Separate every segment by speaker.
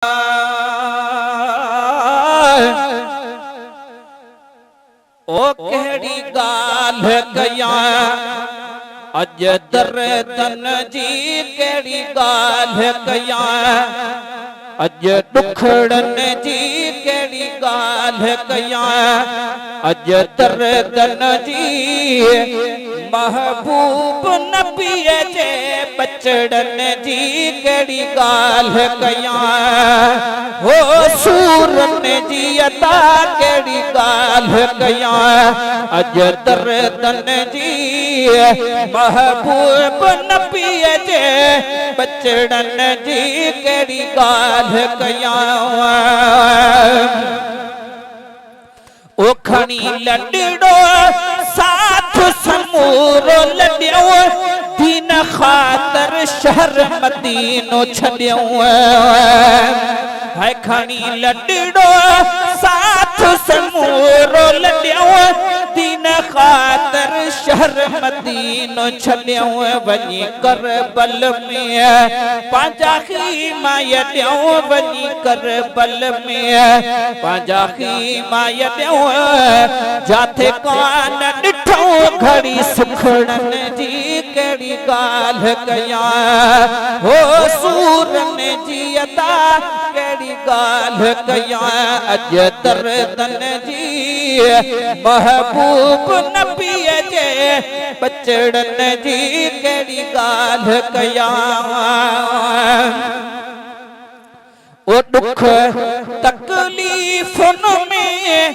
Speaker 1: ओ केड़ी गाल कया अज दर्दन जी केड़ी गाल कया अज दुखड़न जी केड़ी गाल कया अज दर्दन जी महबूब नबी जे बचड़न जी केड़ी गाल कया हो सूरन जी अता केड़ी गाल कया अज दर्दन जी महबूब नबी जे बचड़न जी केड़ी गाल कया ओ खणी लडड़ो साथ समूरो लड्यो दीन खातर शहर मदीनो छड्यो है खणी लडड़ो साथ समूरो लड्यो दीन खातर शहर मदीनो छड्यो वनी करबल में पांजा खीमा यड्यो वनी करबल में पांजा खीमा यड्यो जाथे कान डिठो घड़ी सुखड़न जी केड़ी गाल कया हो सूरन जी अता केड़ी गाल कया अज दर्दन जी महबूब नबी जे बचड़न जी केड़ी गाल कया ओ दुख तकलीफन में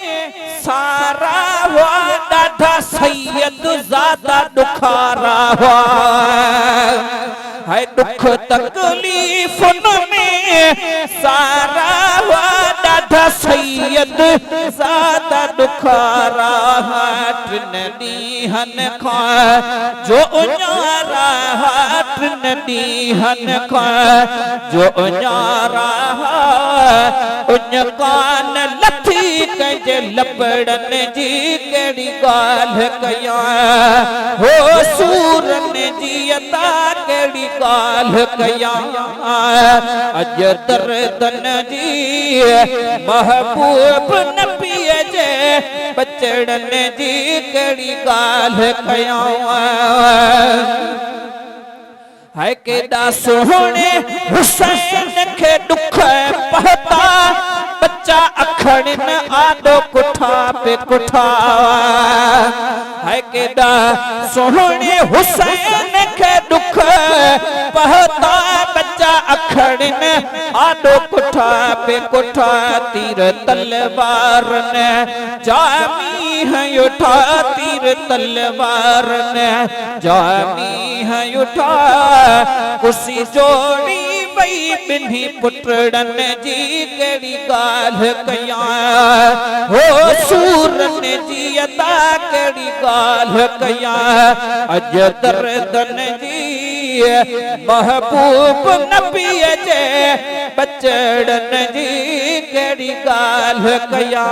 Speaker 1: सारा हुआ डाढा सैयद ज़्यादा दुखारा हुआ है दुख तकलीफन में सारा हुआ डाढा सैयद ज़्यादा दुखारा हट नीहन खा जो न्यारा हट नीहन खा जो न्यारा उन कान लथी कंजे लपड़न जी केड़ी गाल कया हो सूरन जी अता केड़ी गाल कया अज दर्दन जी महबूब नबी जे बचड़न जी केड़ी गाल कया है केदा सोहणे हुसैन के दुख पहता बच्चा अखड़न आदो कुठा पे कुठा है केदा सोहणे हुसैन के दुख पहता बच्चा अखड़न आदो कुठा पे कुठा तीर तलवार ने जामी है उठा तीर तलवार ने जामी है उठा कुर्सी जोड़ी वही बिन्ही पुटड़न जी केड़ी गाल कया हो सूरन जी अता केड़ी गाल कया अज दर्दन जी महबूब नबी जे बचड़न जी केड़ी गाल कया।